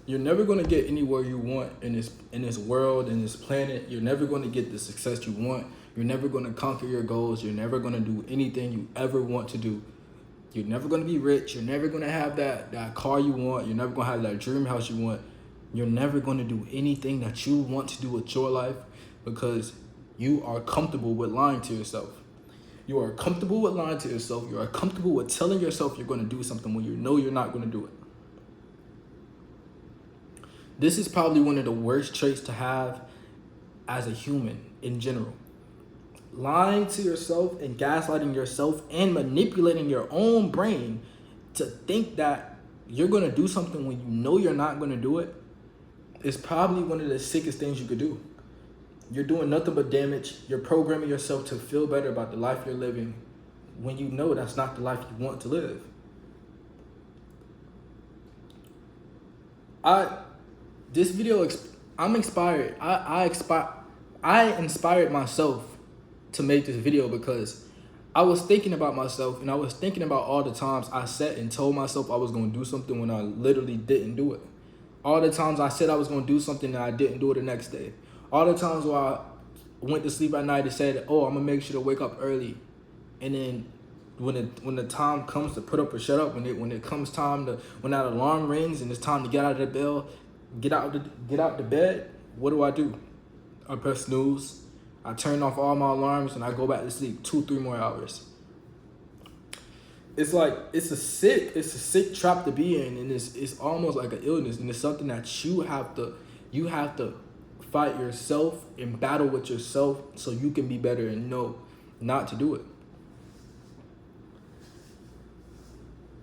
You're never going to get anywhere you want in this world, in this planet. You're never going to get the success you want. You're never going to conquer your goals. You're never going to do anything you ever want to do. You're never going to be rich. You're never going to have that car you want. You're never going to have that dream house you want. You're never going to do anything that you want to do with your life because you are comfortable with lying to yourself. You are comfortable with lying to yourself. You are comfortable with telling yourself you're going to do something when you know you're not going to do it. This is probably one of the worst traits to have as a human in general. Lying to yourself and gaslighting yourself and manipulating your own brain to think that you're going to do something when you know you're not going to do it is probably one of the sickest things you could do. You're doing nothing but damage. You're programming yourself to feel better about the life you're living when you know that's not the life you want to live. This video, I'm inspired. I inspired myself to make this video because I was thinking about myself and I was thinking about all the times I sat and told myself I was going to do something when I literally didn't do it. All the times I said I was going to do something and I didn't do it the next day. All the times where I went to sleep at night and said, oh, I'm going to make sure to wake up early. And then when the time comes to put up or shut up, when it comes time to, when that alarm rings and it's time to get out of the bed, get out the bed, what do? I press snooze. I turn off all my alarms and I go back to sleep 2-3 more hours. It's like it's a sick trap to be in, and it's almost like an illness, and it's something that you have to fight yourself and battle with yourself so you can be better and know not to do it.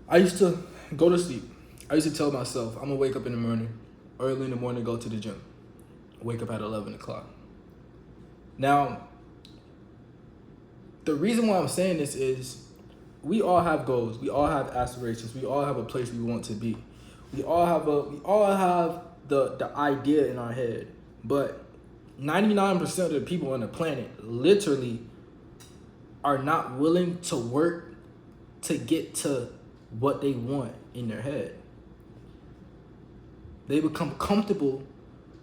I used to go to sleep. I used to tell myself I'm gonna wake up in the morning, early in the morning, go to the gym. Wake up at 11 o'clock. Now, the reason why I'm saying this is we all have goals. We all have aspirations. We all have a place we want to be. We all have the idea in our head. But 99% of the people on the planet literally are not willing to work to get to what they want in their head. They become comfortable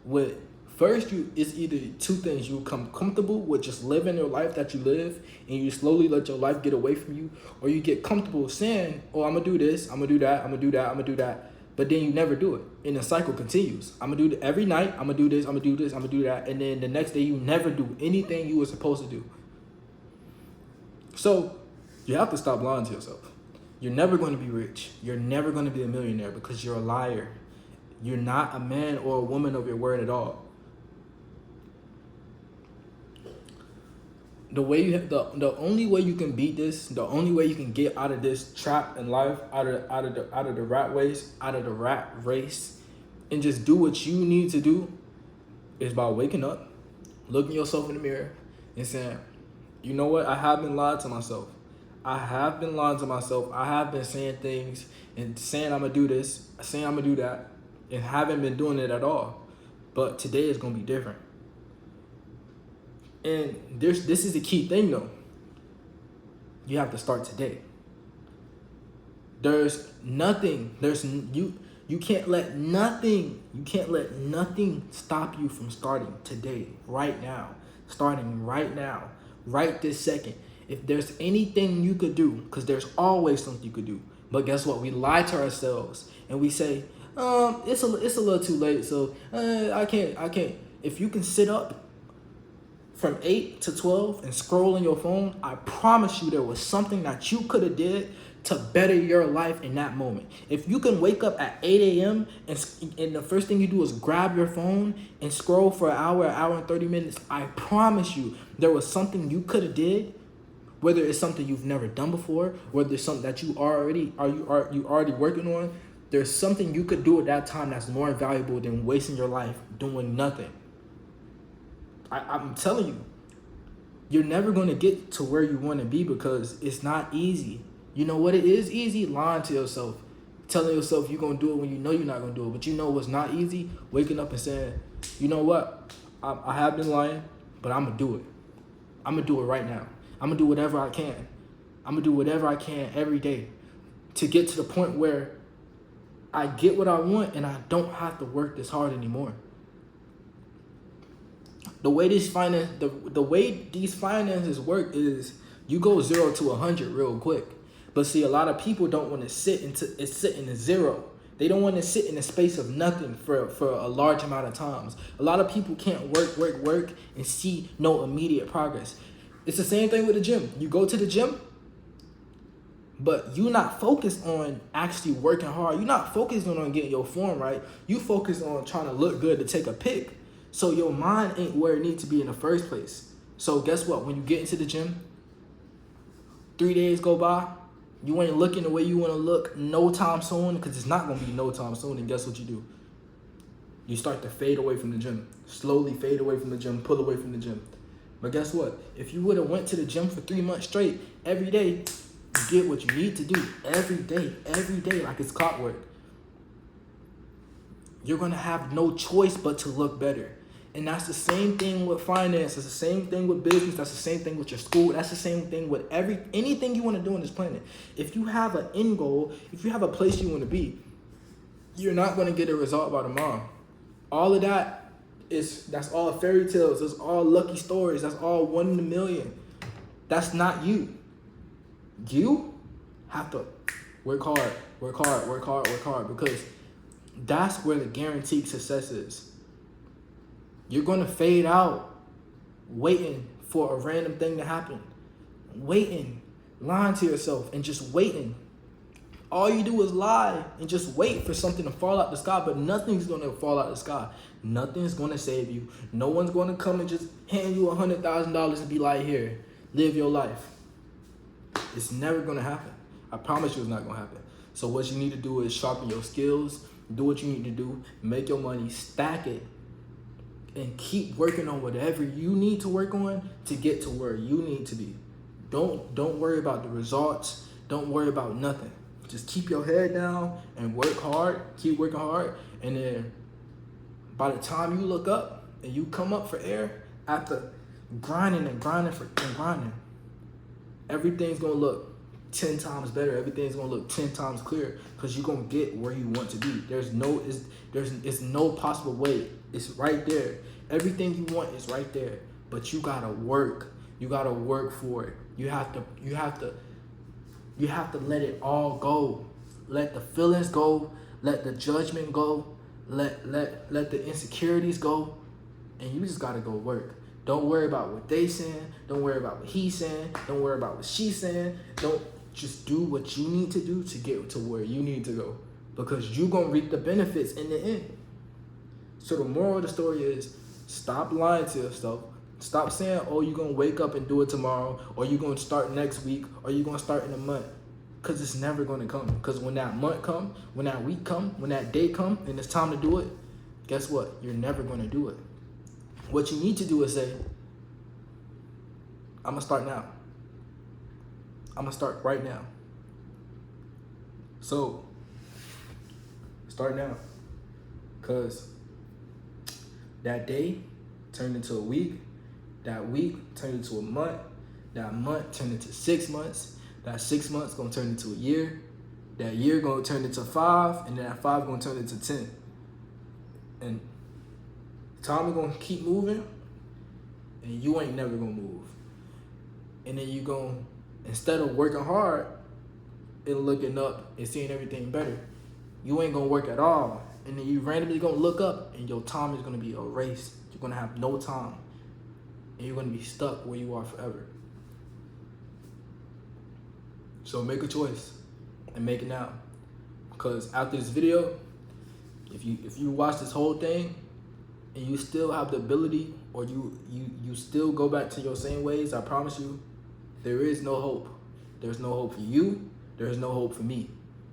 with, first, it's either two things. You become comfortable with just living your life that you live, and you slowly let your life get away from you, or you get comfortable saying, oh, I'm going to do this, I'm going to do that, I'm going to do that, I'm going to do that, but then you never do it, and the cycle continues. I'm going to do it every night, I'm going to do this, I'm going to do this, I'm going to do that, and then the next day you never do anything you were supposed to do. So you have to stop lying to yourself. You're never going to be rich. You're never going to be a millionaire because you're a liar. You're not a man or a woman of your word at all. The only way you can beat this, the only way you can get out of this trap in life, out of the rat race, and just do what you need to do, is by waking up, looking yourself in the mirror, and saying, you know what? I have been lying to myself. I have been saying things and saying I'm gonna do this, saying I'm gonna do that, and haven't been doing it at all. But today is gonna be different. And this is the key thing though. You have to start today. You can't let nothing stop you from starting today, right now. Starting right now, right this second. If there's anything you could do, because there's always something you could do. But guess what? We lie to ourselves and we say, it's a little too late, so I can't. If you can sit up from 8 to 12 and scroll on your phone, I promise you there was something that you could have did to better your life in that moment. If you can wake up at 8 a.m. and the first thing you do is grab your phone and scroll for an hour and 30 minutes, I promise you there was something you could have did, whether it's something you've never done before, whether it's something that you already working on. There's something you could do at that time that's more valuable than wasting your life doing nothing. I'm telling you, you're never going to get to where you want to be because it's not easy. You know what it is easy? Lying to yourself. Telling yourself you're going to do it when you know you're not going to do it. But you know what's not easy? Waking up and saying, you know what? I have been lying, but I'm going to do it. I'm going to do it right now. I'm going to do whatever I can. I'm going to do whatever I can every day to get to the point where I get what I want and I don't have to work this hard anymore. The way the way these finances work is you go 0 to 100 real quick. But see, a lot of people don't want to sit in a zero. They don't want to sit in a space of nothing for a large amount of times. A lot of people can't work and see no immediate progress. It's the same thing with the gym. You go to the gym, but you're not focused on actually working hard. You're not focused on getting your form right. You focus on trying to look good to take a pic. So your mind ain't where it needs to be in the first place. So guess what? When you get into the gym, 3 days go by, you ain't looking the way you want to look no time soon, because it's not going to be no time soon. And guess what you do? You start to fade away from the gym. Slowly fade away from the gym, pull away from the gym. But guess what? If you would have went to the gym for 3 months straight, every day, you get what you need to do. Every day, like it's clockwork. You're going to have no choice but to look better. And that's the same thing with finance. That's the same thing with business. That's the same thing with your school. That's the same thing with anything you want to do on this planet. If you have an end goal, if you have a place you want to be, you're not going to get a result by tomorrow. All of that's all fairy tales. That's all lucky stories. That's all 1 in a million. That's not you. You have to work hard, because that's where the guaranteed success is. You're going to fade out waiting for a random thing to happen. Waiting, lying to yourself and just waiting. All you do is lie and just wait for something to fall out the sky, but nothing's going to fall out the sky. Nothing's going to save you. No one's going to come and just hand you $100,000 and be like, here, live your life. It's never going to happen. I promise you it's not going to happen. So what you need to do is sharpen your skills, do what you need to do, make your money, stack it, and keep working on whatever you need to work on to get to where you need to be. Don't worry about the results. Don't worry about nothing. Just keep your head down and work hard. Keep working hard. And then by the time you look up and you come up for air, after grinding, everything's going to look 10 times better. Everything's going to look 10 times clearer, because you're going to get where you want to be. There's no possible way. It's right there. Everything you want is right there, but you got to work. You got to work for it. You have to let it all go. Let the feelings go. Let the judgment go. Let the insecurities go. And you just got to go work. Don't worry about what they saying. Don't worry about what he's saying. Don't worry about what she's saying. Just do what you need to do to get to where you need to go, because you're going to reap the benefits in the end. So the moral of the story is, stop lying to yourself. Stop saying, oh, you're going to wake up and do it tomorrow, or you're going to start next week, or you're going to start in a month, because it's never going to come. Because when that month come, when that week come, when that day come, and it's time to do it, guess what? You're never going to do it. What you need to do is say, I'm going to start now. I'm going to start right now. So, start now. Because that day turned into a week. That week turned into a month. That month turned into 6 months. That 6 months going to turn into a year. That year going to turn into 5. And then that 5 going to turn into 10. And time is going to keep moving. And you ain't never going to move. And then you going to, instead of working hard and looking up and seeing everything better, you ain't going to work at all. And then you randomly going to look up and your time is going to be erased. You're going to have no time. And you're going to be stuck where you are forever. So make a choice and make it now. Because after this video, if you watch this whole thing and you still have the ability, or you still go back to your same ways, I promise you, there is no hope. There's no hope for you. There's no hope for me.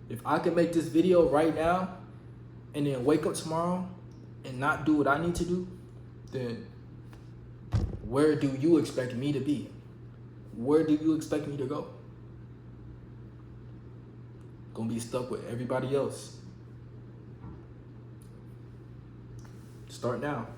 If I can make this video right now and then wake up tomorrow and not do what I need to do, then where do you expect me to be? Where do you expect me to go? Gonna be stuck with everybody else. Start now.